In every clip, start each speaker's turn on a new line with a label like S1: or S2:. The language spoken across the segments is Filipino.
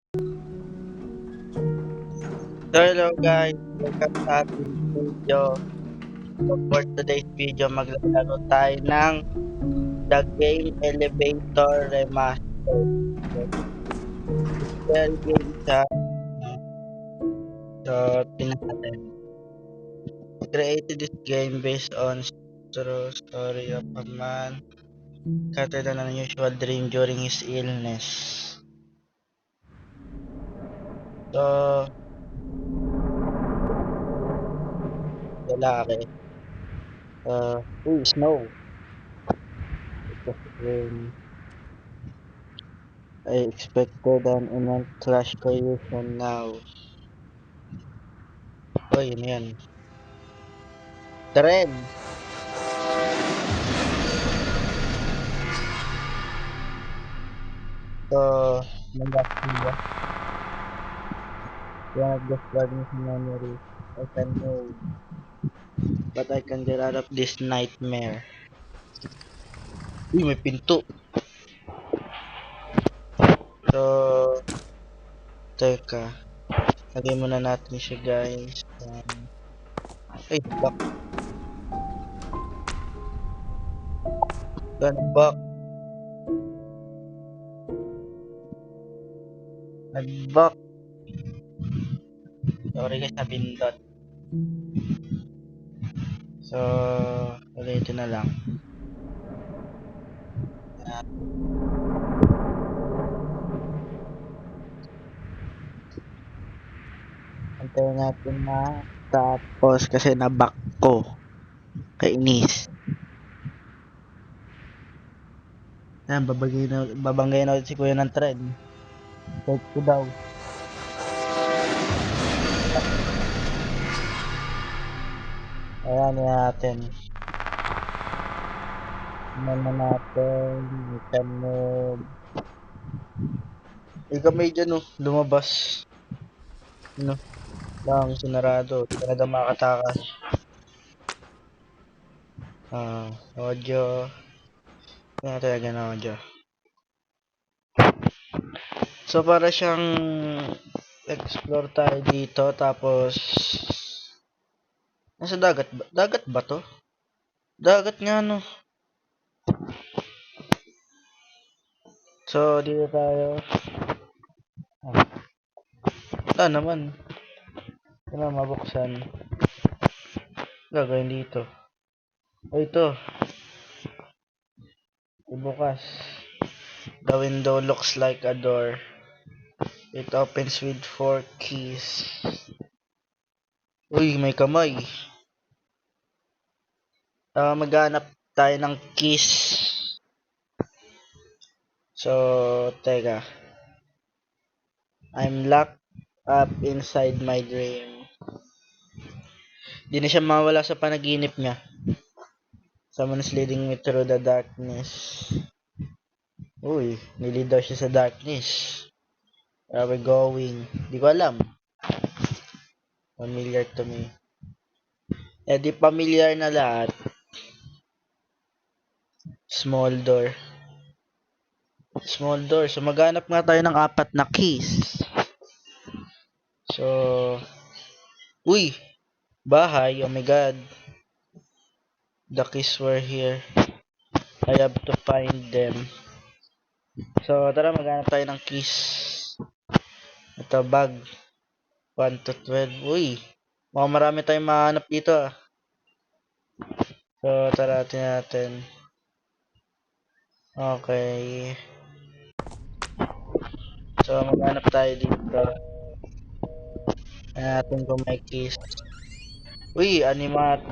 S1: So hello guys, welcome sa ating video. So for today's video, maglalaro tayo ng The Game Elevator Remastered. So, tutorial game siya. So, tingnan natin. Created this game based on true story of a man captured an unusual dream during his illness. So, lalaki. Snow. When I expected an immense crash collision now. Oh, yun yan. Tren. So, last video, one of the struggling memories I can know, but I can get out of this nightmare. Uy, may pinto. So, teka. Lagay muna natin siya, guys. Ay, back. Gone back. Nag-back. Sorry guys, nabindot. So, ulitin na lang. Antayin natin na tapos kasi na-back ko. Kainis. Yan, babanggayin na ulit si Kuya ng tren. Take ko daw. Ayan natin. Tingnan natin. We can move. Ikaw may dyan oh, lumabas. Ano? Lang, sinarado. Hindi ka na daw makatakas. Audio. Hindi na talaga na audio. So, para siyang explore tayo dito. Tapos, nasa dagat ba? Dagat ba to? Dagat nga no. So, dito tayo. Wala naman. Wala mabuksan. Gagawin dito. O ito. Ibukas. The window looks like a door. It opens with 4 keys. Uy, may kamay. Maghanap tayo ng keys. So, teka. I'm locked up inside my dream. Di na siya mawala sa panaginip niya. Someone is leading me through the darkness. Uy, nilid daw siya sa darkness. Where are we going? Di ko alam. Familiar to me. Eh di familiar na lahat. Small door. Small door. So maghanap nga tayo ng 4 na keys. So, uy, bahay. Oh my god. The keys were here. I have to find them. So, tara maghanap tayo ng keys. Ito, bag. 1 to 12. Uy, mukhang marami tayong mahanap dito ah. So, tara natin. Okay. So, maghanap tayo dito. Natin kung may keys. Uy, animation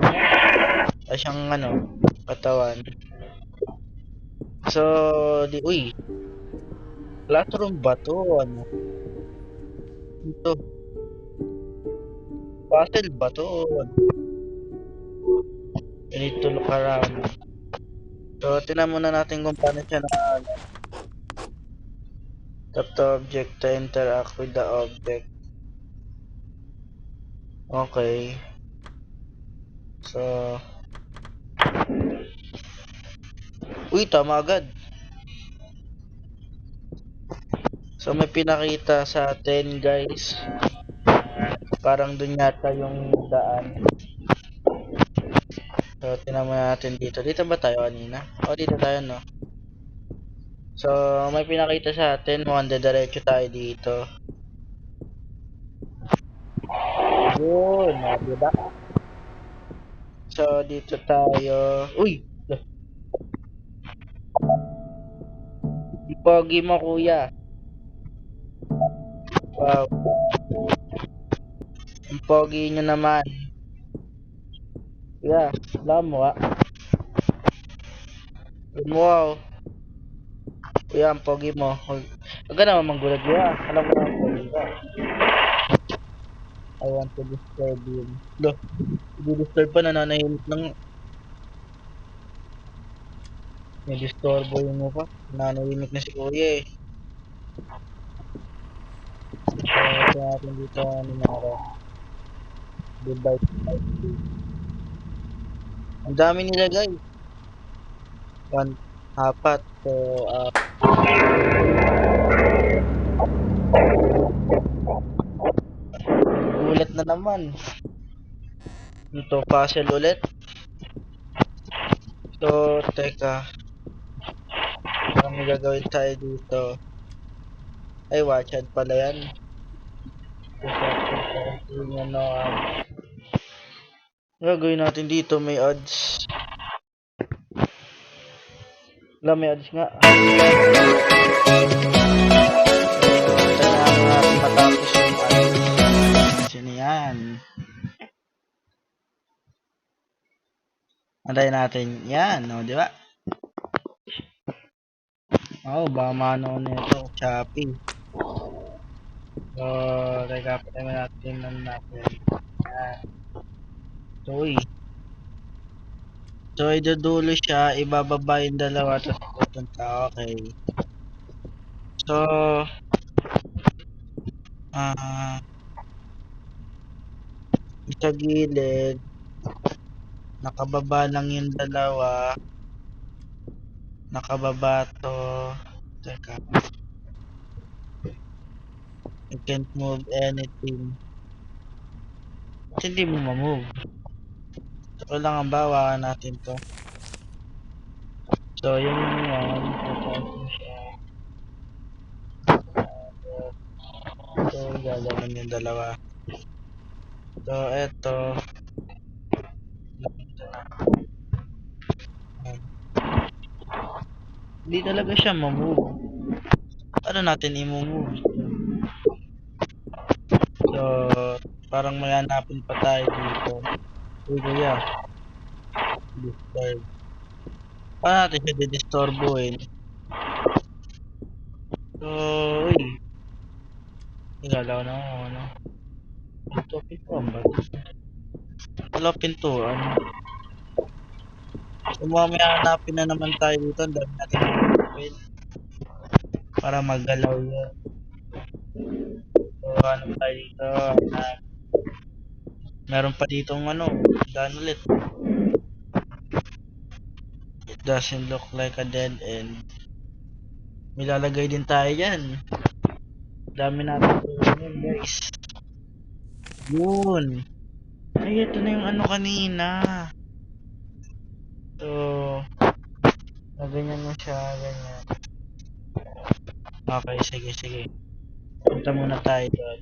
S1: niya. Siyang ano, katawan. So, uy, classroom ba to? Ano? Ito, puzzle ba to? You need to look around. So, tinan muna natin kung paano siya na tap the object to interact with the object. Okay. So, uy, tama agad. So may pinakita sa atin guys. Parang dun yata yung daan. So tingnan natin dito. Dito ba tayo kanina? O dito tayo no. So may pinakita sa atin. Mukhang diretso tayo dito. Yun. Diba? So dito tayo. Uy! Pogi mo kuya. Wow. Ang pogi nyo naman. Kuya, alam mo ah. Wow. Kuya, ang pogi mo. Huwag ka naman manggulat kuya. Alam mo na ang pogi ka. I want to disturb you. Loh, i-disturb pa, nananahimik lang. May disturbo yung mo pa. Nananahimik na si kuya eh. So, ito natin dito ano nara. Goodbye. Ang dami nila guys. One, apat. So, gulat na naman. Ito, puzzle ulit. So, teka. Parang may gagawin tayo dito. Ay, watch out pala yan. Yung ano, gagawin natin dito, may odds. Wala, may odds nga. Kailangan natin matapos yung odds. Sino yan? Antayin natin. Yan, no, di ba? Oh, baka mano nito. Choppy. So, teka, patay natin natin. Yan. So, so, idudulo siya, ibababa yung dalawa, tapos pupunta. Okay. So, sa gilid, nakababa lang yung dalawa. Nakababa to. Teka. I can't move anything. Hindi mo ma-move. So, lang ang bawa natin to. So, yung yan. So, gagawin yung dalawa. So, eto. Hindi talaga siya ma-move. Ano natin i-move? So, parang may hanapin pa tayo dito. Uy, kuya. Disturb. Paano natin siya didisturbuin? So, uy. Igalaw na ako, ano. Ito, pintuan ba? Wala pintuan. So, mamaya hanapin na naman tayo dito. Ang dami natin hanapin. Para maggalaw yun. So, ano tayo dito? Meron pa ditong ano. Daan ulit. It doesn't look like a dead end. May lalagay din tayo yan. Dami natin yun guys. Yun. Ay, ito na yung ano kanina. So, ganyan mo siya, ganyan. Okay, sige, sige. Punta muna tayo doon.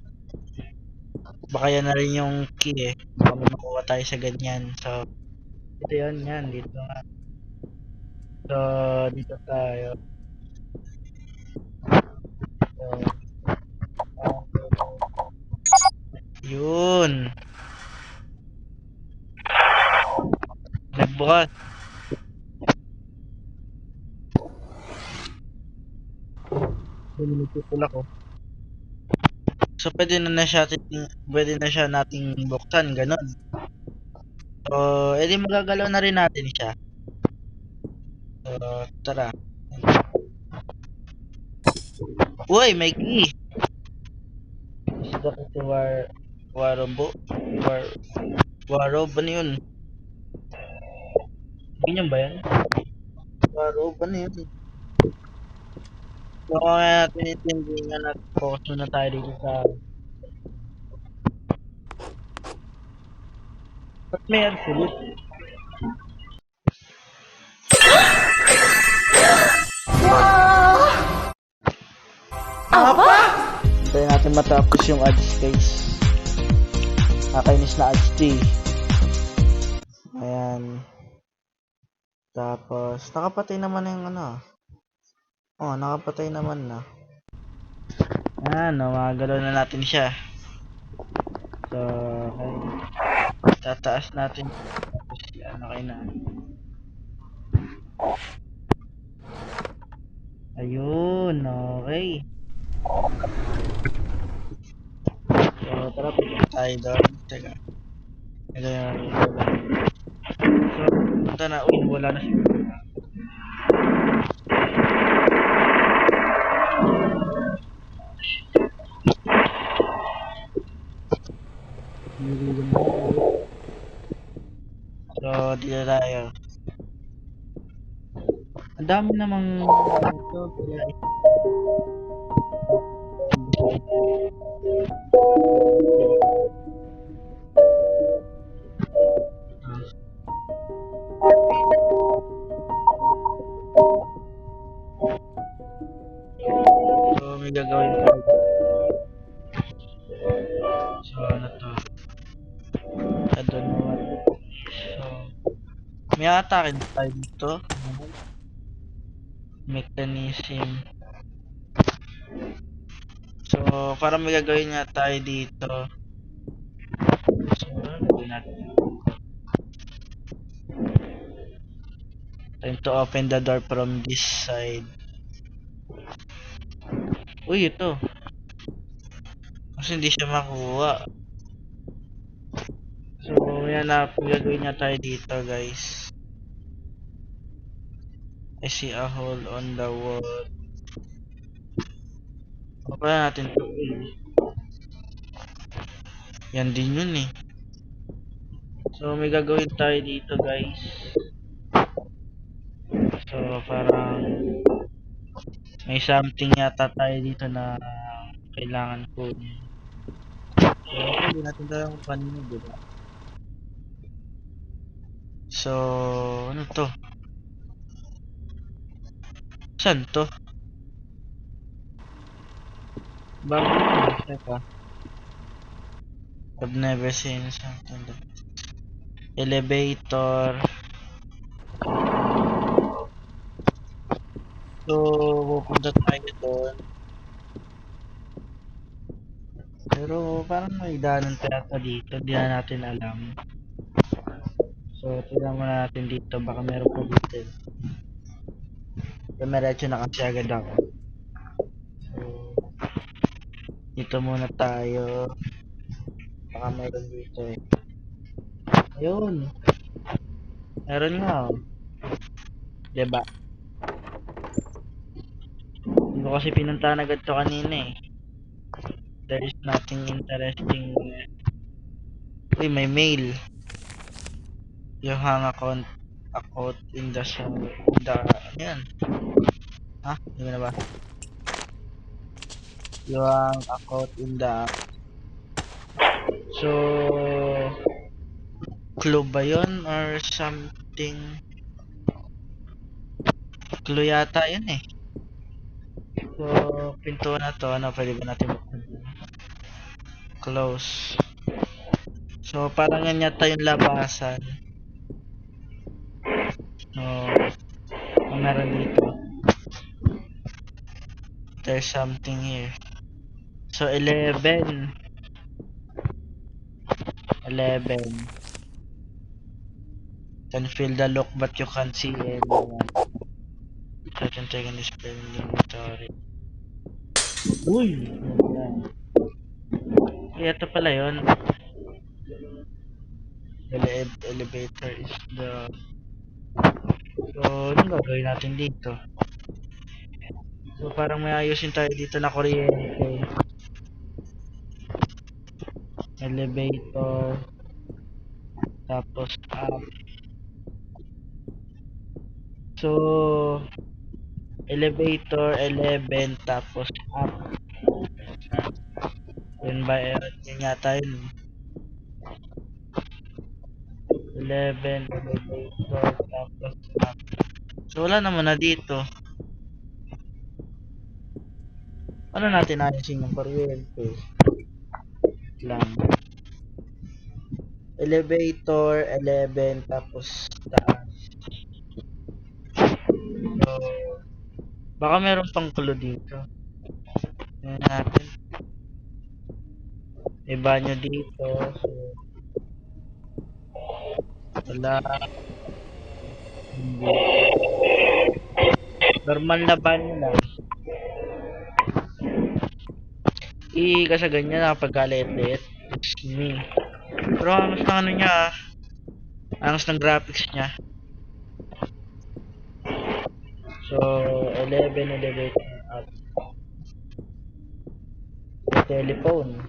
S1: Baka yan na rin yung key eh. Baka may makuha tayo sa ganyan. So, ito yun, yan. Dito nga. So, dito tayo. So, yun. Nagbukas. Pinipula ko. So, pwede na siya nating buksan, ganun. So, edi magagalaw na rin natin siya. So, tara. Uy, may key! Isda kasi warobo. Warob, ano yun? Ganyan ba yan? Warob, ano yun? So, kaya natin itindihan at focus muna tayo dito sa... Ba't may absolute? Hintayin natin matapos yung ads guys. Nakainis na ads D. Ayan. Tapos, nakapatay naman na yung ano. Oh, nakapatay naman na. Ayan, magalaw na natin siya. So, okay. Tataas natin. Tapos, ano kayo na. Ayun, okay. So, tara, punta tayo doon. Teka. Ito yung so, punta na. Uy, wala na siya. So, dito tayo. Ang dami namang ito. So, may gagawin tayo. So, ano to? I don't know what. So, may atake tayo dito. Mechanism. So, para may gagawin nga tayo dito. So, ano gagawin natin? Time to open the door from this side. Uy, ito. Kasi hindi siya makuha. So, yan na. Gagawin nga tayo dito, guys. I see a hole on the wall. Papa natin to. Yan din yun eh. So, may gagawin tayo dito, guys. So, parang may something yata tayo dito na kailangan ko. So, hindi natin tayo kung kanino, diba? So, ano to? Saan to? Bago yun, teka. I've never seen something like elevator. So, pupunta tayo doon. Pero parang may daanan pa yata dito. Hindi na natin alam. So, tignan muna natin dito. Baka meron pa dito. Dumiretso na kasi agad ako. So, dito muna tayo. Baka meron dito eh. Ayun. Meron nga oh. Diba? Hindi ko kasi pinuntahan agad to kanina eh. There is nothing interesting. Uy, may mail. You hang a quote in the shower. Ano yan? Ha? Hindi mo na ba? You hang a quote in the... So... Clue ba yun? Or something? Clue yata yun eh. So, pinto na to. Ano, pwede ba natin buksan? Close. So, parang yan yata yung labasan. So, meron dito. There's something here. So, 11. 11. Can feel the look but you can't see anyone. Certain taken this inventory. Uy! Ayan. Ito pala yun. Elevator is the... So, anong gagawin natin dito? So, parang may ayusin tayo dito na kuryente. Elevator. Tapos, up. So, Elevator 11 tapos up. Yun ba yun yata yun. 11 elevator tapos up. So wala naman na dito. Ano natin ayusin yung kuryente? Lang. Elevator 11 tapos taas. So baka meron pang clue dito. Tingnan natin. May banyo dito. So wala. Hindi. Normal na banyo lang. Kasi ganyan nakapagkalit-lit. It's me. Pero angas ng ano niya ah. Angas ng graphics niya. So 11 elevator up. Telephone.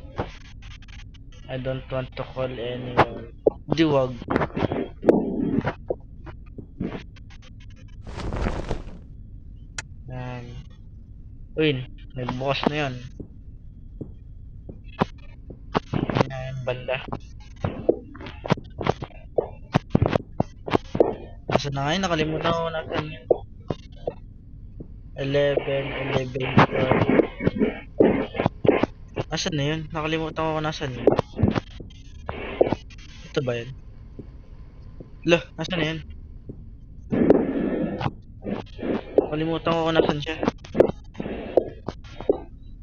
S1: I don't want to call anyone. Di wag. Yan. Uy, nagbukas na yun. Yan, banda. Nasa na ngayon? Nakalimutan ko natin yun. 11 elevator. Asan na yun? Nakalimutan ko nasan yun. Ito ba yun? Lah, asan na yun? Nakalimutan ko nasan siya.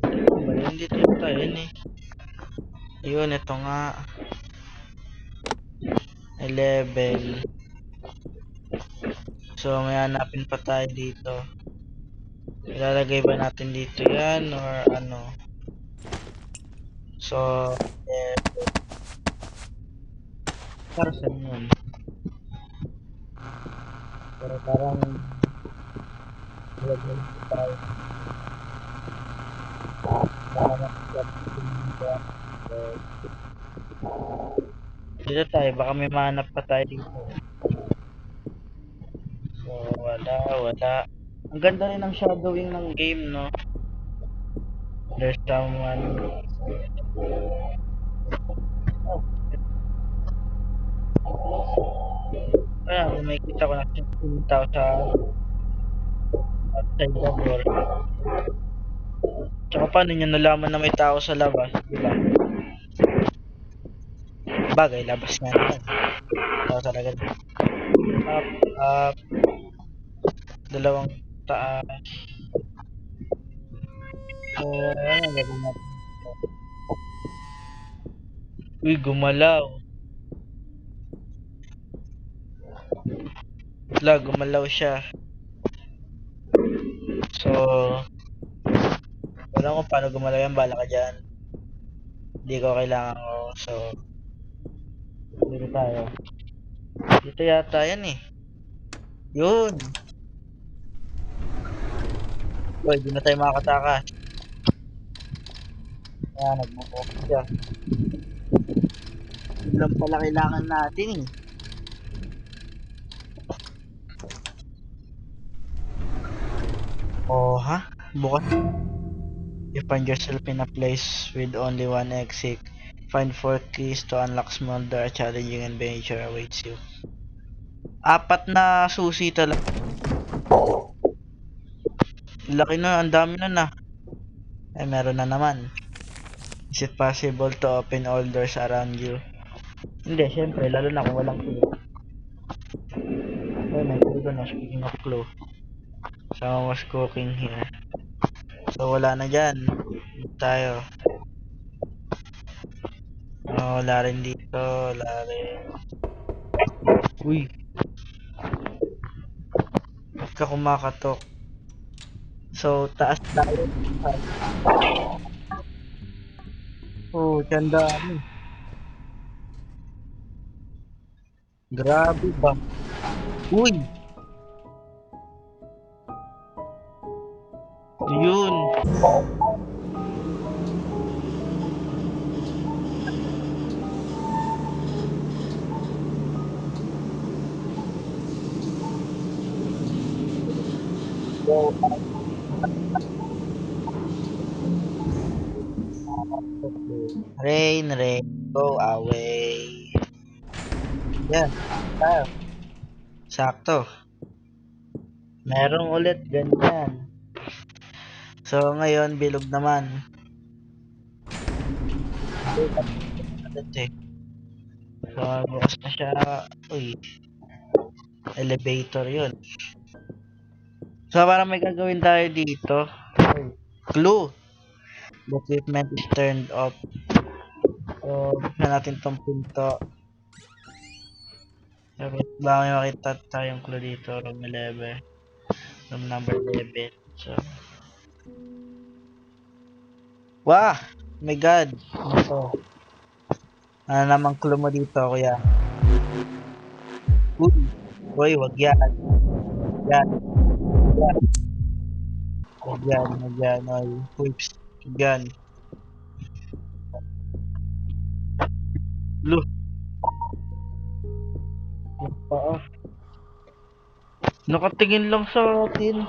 S1: Ito ba yun? Dito yung tayo yun eh. Ayun, ito nga. 11. So, may hanapin pa tayo dito. Ilalagay ba natin dito yan or ano? So, para saan yun? Pero parang ilagay dito tayo. Para dito tayo, baka may mahanap pa tayo dito. So, wala. Ang ganda rin ng shadowing ng game, no? There's someone. Oh. May kita ko na tao sa outside the door. Tsaka paano nyo nalaman na may tao sa labas, di ba? Bagay, labas nga naman. Tao talaga. Up. Dalawang taas. So, ano gagawin natin? Uy, gumalaw. Gumalaw siya. So, wala ko paano gumalaw yan. Bala ka dyan. Hindi ko kailangan ko. So, dito tayo. Dito yata yan eh. Yun. Uy, di na tayo makakatakas. Ayan, nagbubukas siya. Yun lang pala kailangan natin eh. Oh, ha? Bukas. You find yourself in a place with only one exit. Find 4 keys to unlock small door. A challenging adventure awaits you. 4 na susi talaga. Laki na, ang dami na na. Ay, meron na naman. Is it possible to open all doors around you? Hindi, syempre, lalo na kung walang clue. Ay, may clue na. Speaking of clue. Someone was cooking here. So, wala na dyan. Dito tayo. Oh, wala rin dito. Wala rin. Uy. Ba't ka kumakatok? So, taas tayo. Oh, tanda mo. Grabe ba? Uy! Yun. So, Rain, rain, go away. Yan, tayo. Sakto. Merong ulit ganyan. So, ngayon, bilog naman. Ulit eh. So, bukas na siya. Uy, elevator yun. So, parang may gagawin tayo dito. Uy, clue. The equipment is turned off. So, buksan natin tong pinto. So, baka may makita tayong clue dito. Room 11. Room number 11. So, wah! Oh my God. Ano to? Ano namang clue mo dito, kuya? Uy, uy, wag yan. Yan, yan. Wag yan, wag yan. Oy, whips. Wag yan. Lu, yung paa. Nakatingin lang sa atin.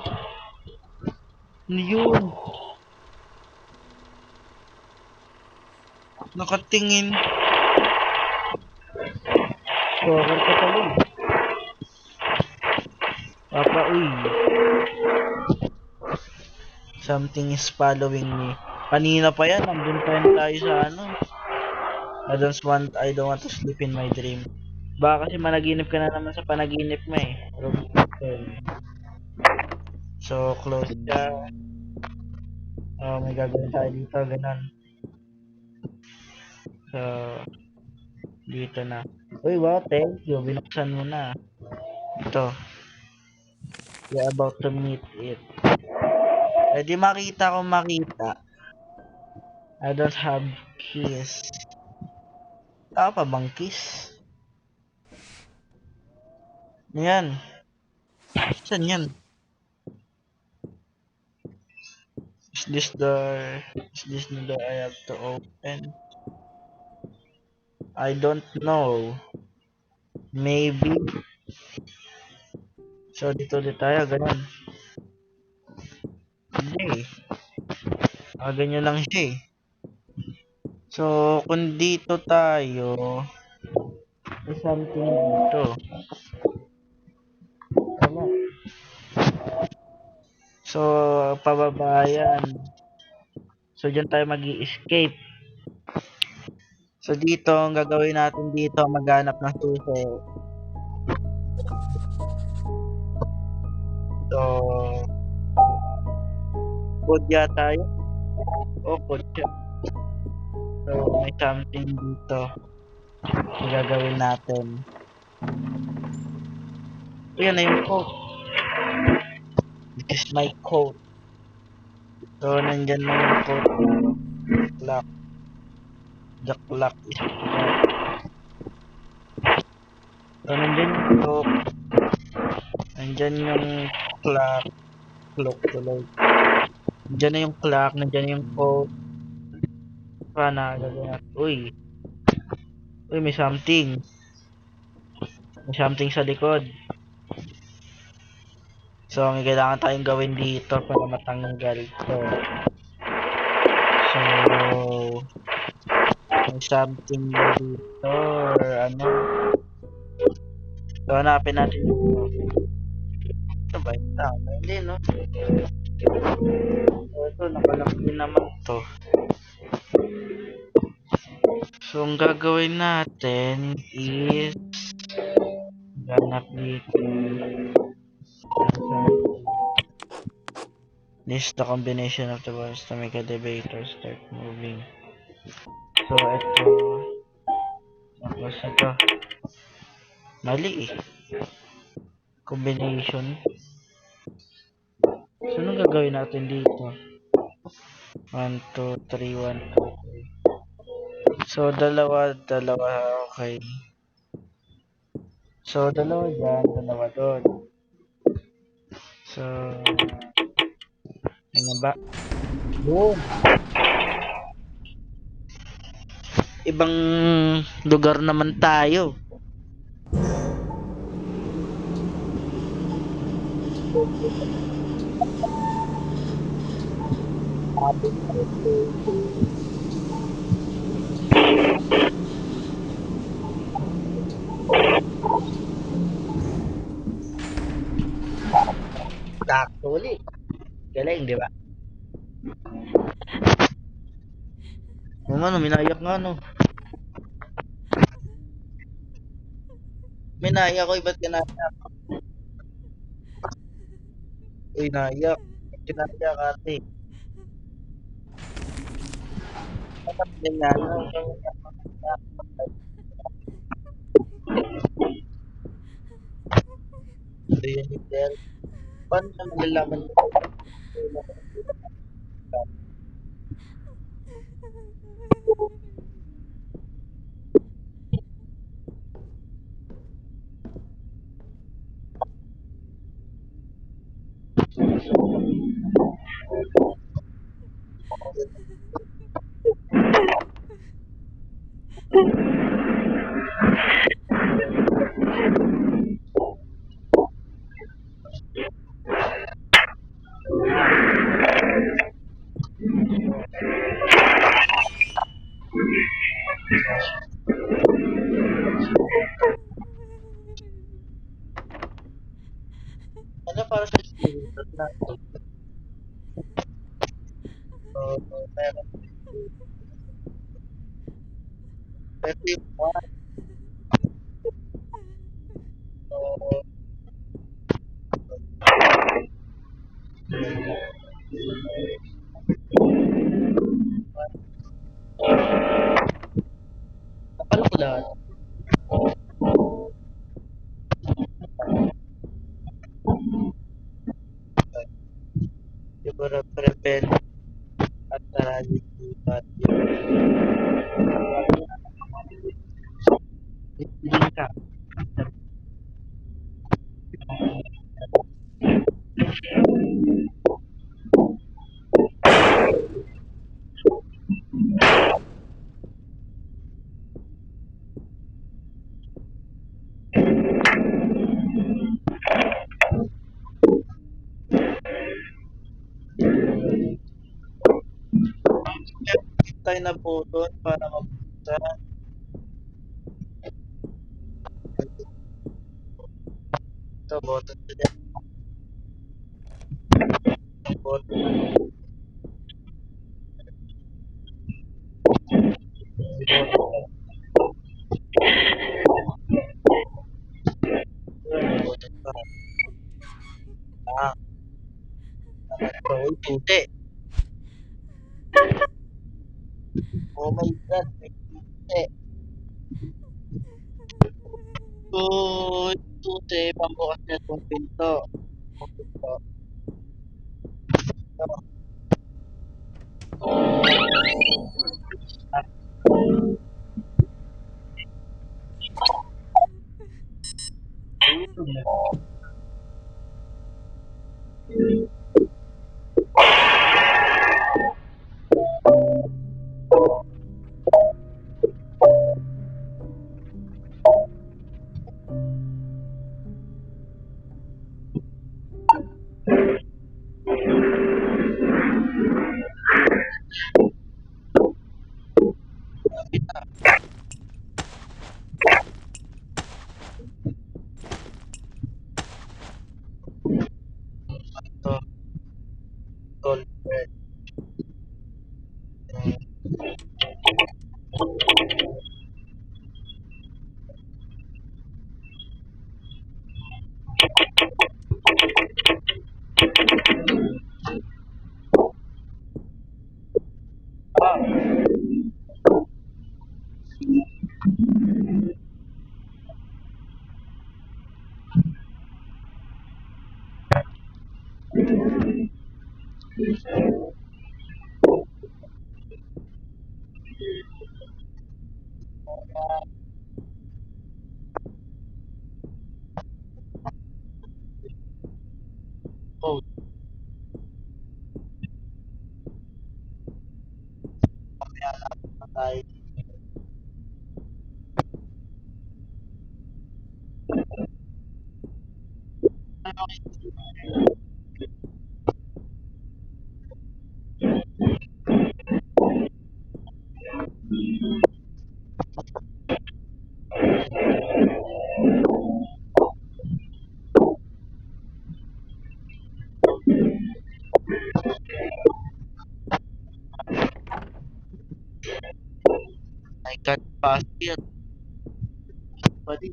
S1: Ano yun? Nakatingin. Sorry ka pala. Papa, uy. Something is following me. Kanina pa yan, nandun pa yan tayo sa ano. I don't want to sleep in my dream. Baka kasi managinip ka na naman sa panaginip mo eh. Room 12. So, close siya. May gagawin tayo dito, ganun. So, dito na. Uy, wow, thank you. Binuksan mo na. Ito. You're about to meet it. Pwede makita kung makita. I don't have keys. Tama pa bang keys? Ano yan? Saan yan? Is this door? Is this the door I have to open? I don't know. Maybe. So, dito ulit tayo. Ganun. Hindi. Ganyan lang siya eh. So, kung dito tayo, may something dito. Tama. So, pababa yan. So, dyan tayo mag-i-escape. So, dito, ang gagawin natin dito, maghanap ng suso. So, code yata yun. Code siya. So, may something dito. So, gagawin natin. Ayan na yung code. This is my code. So, nandyan na yung code. Clock. The clock is so, nandyan yung clock. Nandyan yung clock. Clock tuloy. Nandyan na yung clock. Nandyan na yung code. Paano gagawin natin? Uy, may something. May something sa likod. So, may kailangan tayong gawin dito para matanggal ito. So, may something dito or ano. So, hanapin natin ito. Ito ba? Ito. Hindi, no? So, ito, nakalak din naman to. So, ang gagawin natin is ganap dito. This is the combination of the bars to make a elevator start moving. So, ito. Tapos ito. Mali eh. Combination. So, anong gagawin natin dito? 1, 2, 3, 1, 2, 3. So, dalawa, okay. So, dalawa dyan, dalawa doon. So, ano ba? Boom! Ibang lugar naman tayo. uli. Galing, di ba? Yung ano, minayak nga no. Minaya ko, ba't kinaya? Uy, nayak. Kinaya ka, ate. Dapat ganyan. Ito yun, Miguel. Paano na malalaman mo? Ano para sa screenshot na? So, meron. Pero yung one, so, napalo ko lahat. Yung para prevent at tragedy, but yung ka. Tayo na po doon para mapunta. Ito, button ko dyan. Button. Button pa. Ah, uy, puti. Oh my God, may puti. Uy, puti, pambukas niya itong pinto. Pinto. Ito, gold bird. Ah, code. Kaya tayo. Ano, I can't pass it, buddy.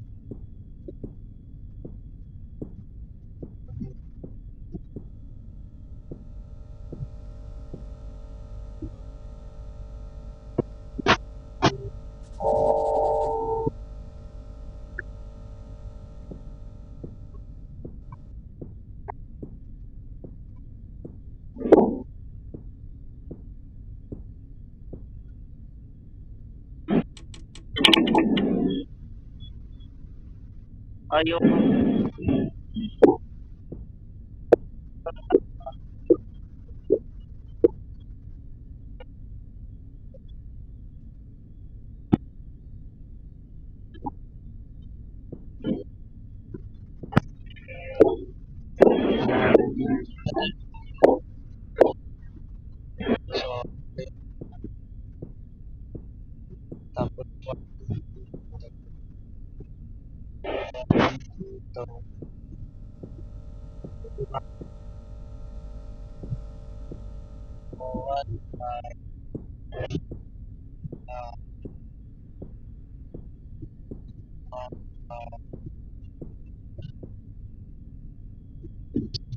S1: Ayaw ko. So, tapos ito. What?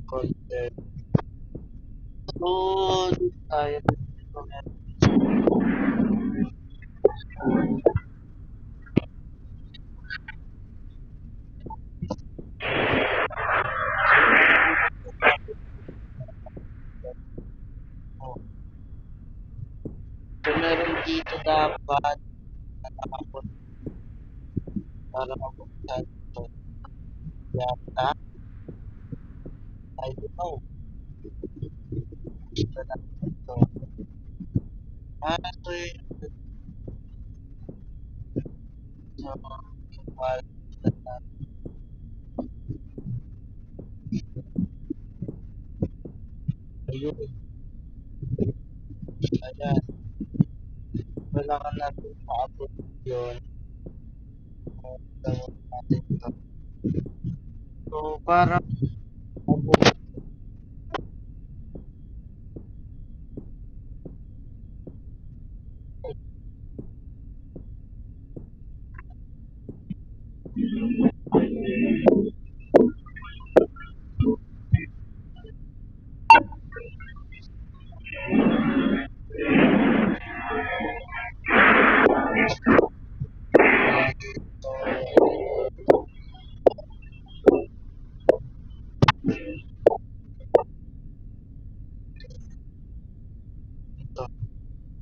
S1: Content. So, tayo. So, meron dito dapat nakapot para mabuksan ito. Yata. I don't know. Ito na ito. Ito yung so, wala na ayun. Ayan. Wala ka natin maabot yun. Gawin natin ito. So, para mabuksan ito.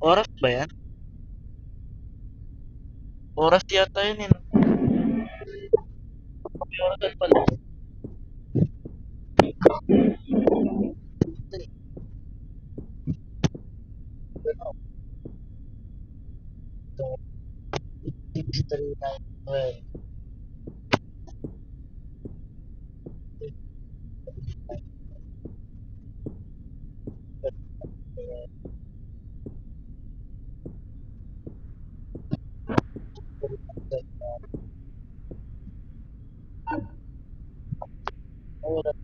S1: Oras ba yan? Oras yata yun eh. Oras pala. Ito eh. Ito. 63912. Oras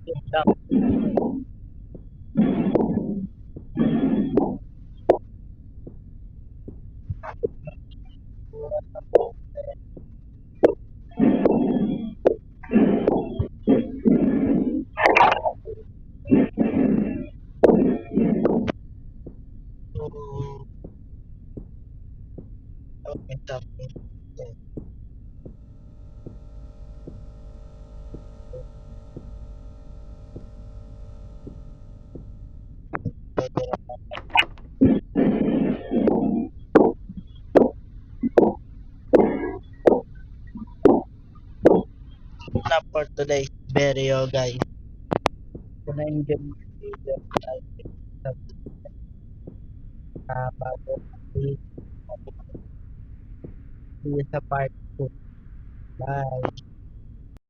S1: yun lang. So, okay, something. Ito. Pwede na for today's video, guys. Kung na-enjoy mo yung video, ay bago see you sa part 2. Bye!